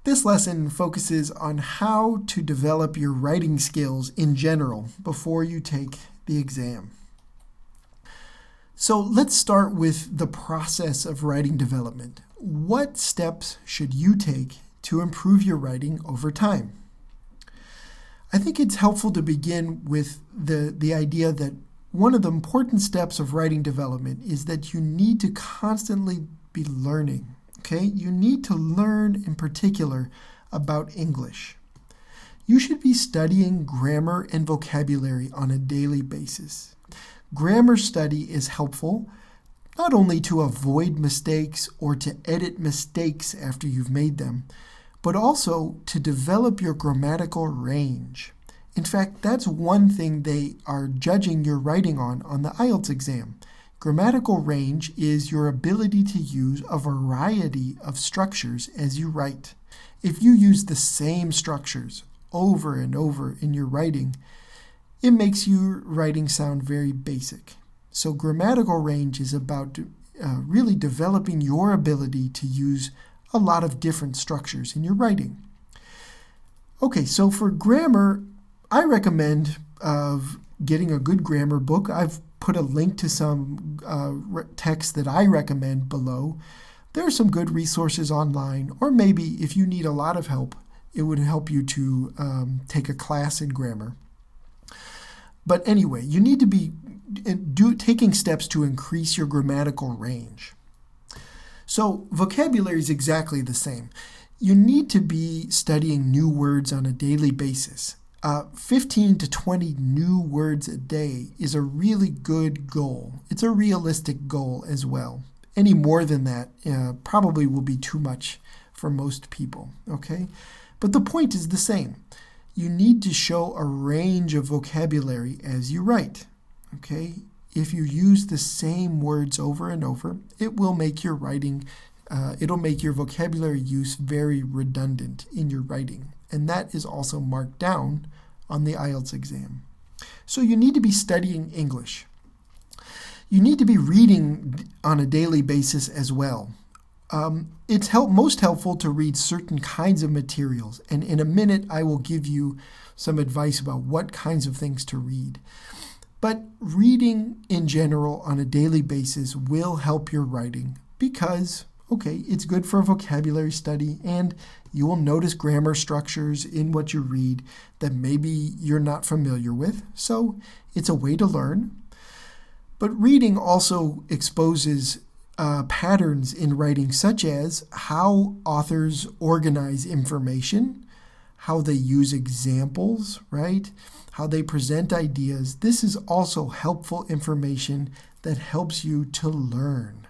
This lesson focuses on how to develop your writing skills in general before you take the exam. So let's start with the process of writing development. What steps should you take to improve your writing over time? I think it's helpful to begin with the idea that one of the important steps of writing development is that you need to constantly be learning. Okay? You need to learn in particular about English. You should be studying grammar and vocabulary on a daily basis. Grammar study is helpful not only to avoid mistakes or to edit mistakes after you've made them, but also to develop your grammatical range. In fact, that's one thing they are judging your writing on the IELTS exam. Grammatical range is your ability to use a variety of structures as you write. If you use the same structures over and over in your writing, it makes your writing sound very basic. So grammatical range is about really developing your ability to use a lot of different structures in your writing. Okay, so for grammar, I recommend getting a good grammar book. I've put a link to some texts that I recommend below. There are some good resources online, or maybe if you need a lot of help, it would help you to take a class in grammar. But anyway, you need to be taking steps to increase your grammatical range. So vocabulary is exactly the same. You need to be studying new words on a daily basis. 15 to 20 new words a day is a really good goal. It's a realistic goal as well. Any more than that probably will be too much for most people, okay? But the point is the same. You need to show a range of vocabulary as you write, okay? If you use the same words over and over, it will make your writing, it'll make your vocabulary use very redundant in your writing. And that is also marked down on the IELTS exam. So you need to be studying English. You need to be reading on a daily basis as well. It's most helpful to read certain kinds of materials, and in a minute I will give you some advice about what kinds of things to read. But reading in general on a daily basis will help your writing because, okay, it's good for vocabulary study, and you will notice grammar structures in what you read that maybe you're not familiar with, so it's a way to learn. But reading also exposes patterns in writing, such as how authors organize information, how they use examples, right? How they present ideas. This is also helpful information that helps you to learn.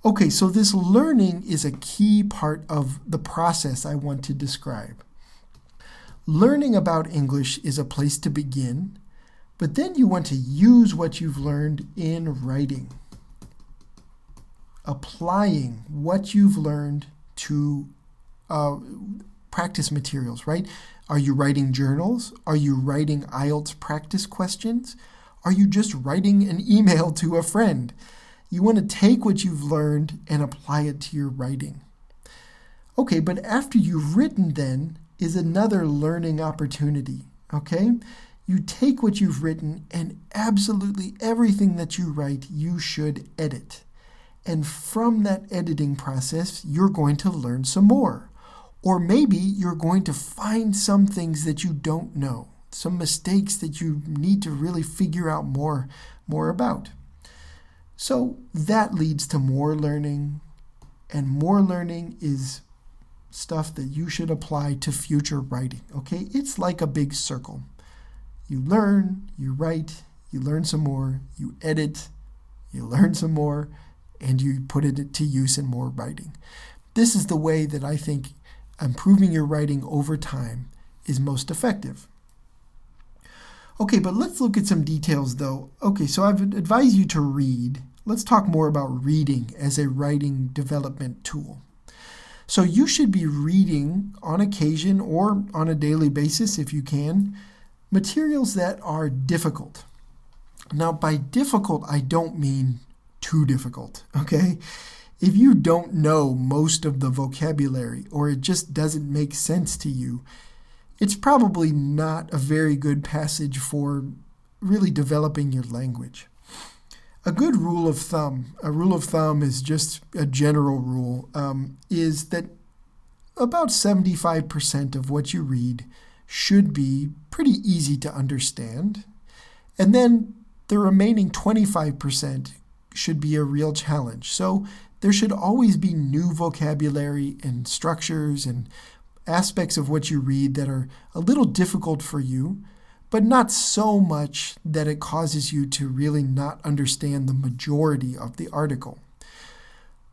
Okay, so this learning is a key part of the process I want to describe. Learning about English is a place to begin, but then you want to use what you've learned in writing. Applying what you've learned to practice materials, right? Are you writing journals? Are you writing IELTS practice questions? Are you just writing an email to a friend? You want to take what you've learned and apply it to your writing. Okay, but after you've written then is another learning opportunity, okay? You take what you've written and absolutely everything that you write, you should edit. And from that editing process, you're going to learn some more. Or maybe you're going to find some things that you don't know, some mistakes that you need to really figure out more about. So that leads to more learning, and more learning is stuff that you should apply to future writing, okay? It's like a big circle. You learn, you write, you learn some more, you edit, you learn some more, and you put it to use in more writing. This is the way that I think improving your writing over time is most effective. Okay, but let's look at some details though. Okay, so I've advised you to read. Let's talk more about reading as a writing development tool. So you should be reading on occasion or on a daily basis if you can, materials that are difficult. Now by difficult, I don't mean too difficult, okay? If you don't know most of the vocabulary or it just doesn't make sense to you, it's probably not a very good passage for really developing your language. A good rule of thumb is just a general rule, is that about 75% of what you read should be pretty easy to understand, and then the remaining 25% should be a real challenge. So there should always be new vocabulary and structures and aspects of what you read that are a little difficult for you, but not so much that it causes you to really not understand the majority of the article.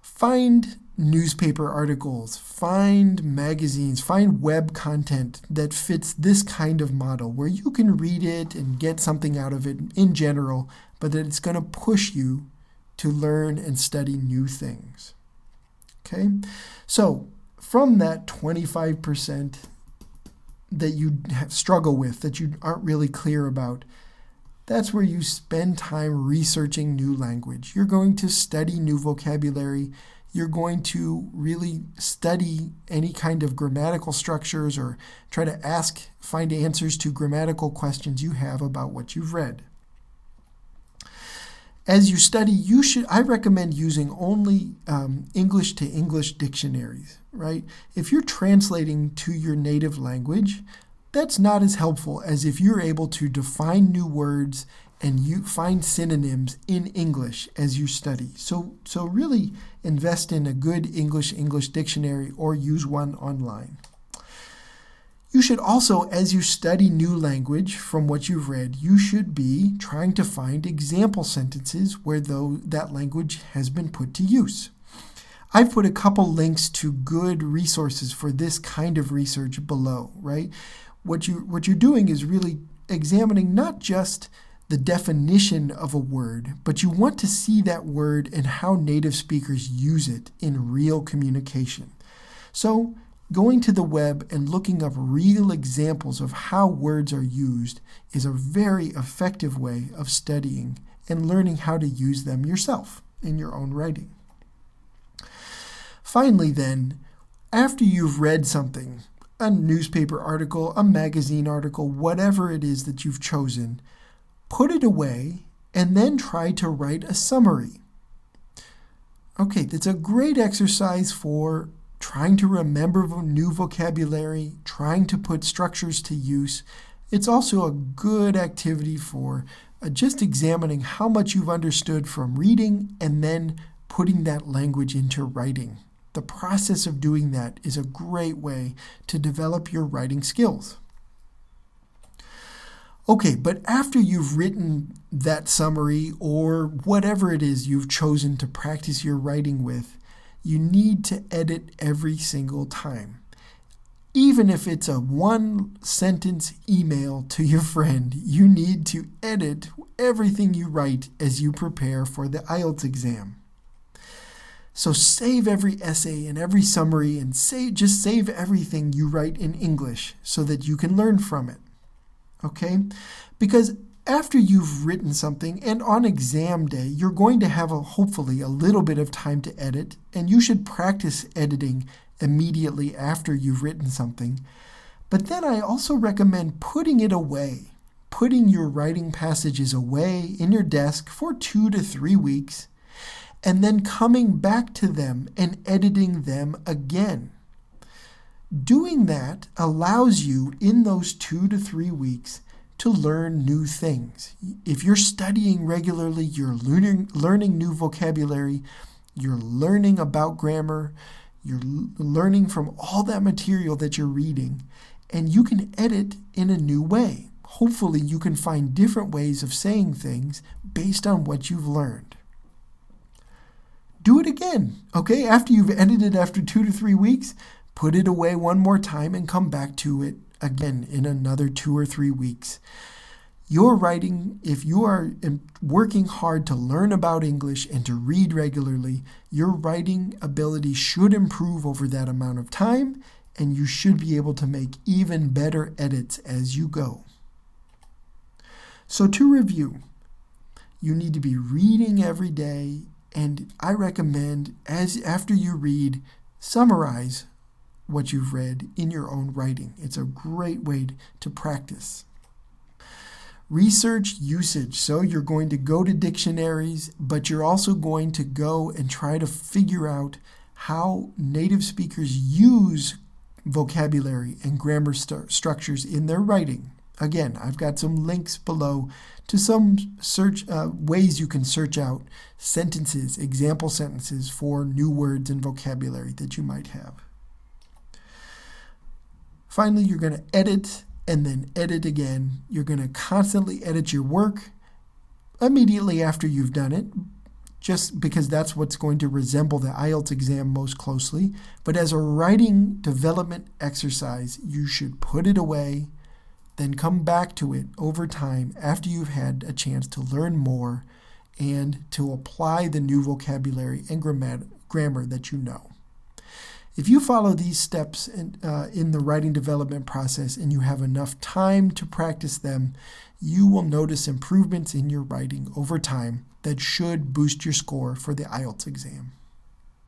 Find newspaper articles, find magazines, find web content that fits this kind of model where you can read it and get something out of it in general, but that it's going to push you to learn and study new things. Okay? So, from that 25% that you struggle with, that you aren't really clear about, that's where you spend time researching new language. You're going to study new vocabulary. You're going to really study any kind of grammatical structures or try to find answers to grammatical questions you have about what you've read. As you study, I recommend using only English to English dictionaries, right? If you're translating to your native language, that's not as helpful as if you're able to define new words and you find synonyms in English as you study. So really invest in a good English dictionary or use one online. You should also, as you study new language from what you've read, you should be trying to find example sentences where that language has been put to use. I've put a couple links to good resources for this kind of research below, right? What you're doing is really examining not just the definition of a word, but you want to see that word and how native speakers use it in real communication. So, going to the web and looking up real examples of how words are used is a very effective way of studying and learning how to use them yourself in your own writing. Finally then, after you've read something, a newspaper article, a magazine article, whatever it is that you've chosen, put it away and then try to write a summary. Okay, that's a great exercise for trying to remember new vocabulary, trying to put structures to use. It's also a good activity for just examining how much you've understood from reading and then putting that language into writing. The process of doing that is a great way to develop your writing skills. Okay, but after you've written that summary or whatever it is you've chosen to practice your writing with, you need to edit every single time. Even if it's a one-sentence email to your friend, you need to edit everything you write as you prepare for the IELTS exam. So save every essay and every summary and just save everything you write in English so that you can learn from it. Okay? Because after you've written something and on exam day, you're going to have hopefully a little bit of time to edit, and you should practice editing immediately after you've written something. But then I also recommend putting it away, putting your writing passages away in your desk for 2 to 3 weeks, and then coming back to them and editing them again. Doing that allows you in those 2 to 3 weeks to learn new things. If you're studying regularly, you're learning new vocabulary, you're learning about grammar, you're learning from all that material that you're reading, and you can edit in a new way. Hopefully you can find different ways of saying things based on what you've learned. Do it again, okay? After you've edited after 2 to 3 weeks, put it away one more time and come back to it again in another 2 or 3 weeks. Your writing, if you are working hard to learn about English and to read regularly, your writing ability should improve over that amount of time, and you should be able to make even better edits as you go. So to review, you need to be reading every day And I recommend, after you read, summarize what you've read in your own writing. It's a great way to practice. Research usage. So you're going to go to dictionaries, but you're also going to go and try to figure out how native speakers use vocabulary and grammar structures in their writing. Again, I've got some links below to some search ways you can search out sentences, example sentences for new words and vocabulary that you might have. Finally, you're going to edit and then edit again. You're going to constantly edit your work immediately after you've done it, just because that's what's going to resemble the IELTS exam most closely. But as a writing development exercise, you should put it away, then come back to it over time after you've had a chance to learn more and to apply the new vocabulary and grammar that you know. If you follow these steps in the writing development process and you have enough time to practice them, you will notice improvements in your writing over time that should boost your score for the IELTS exam.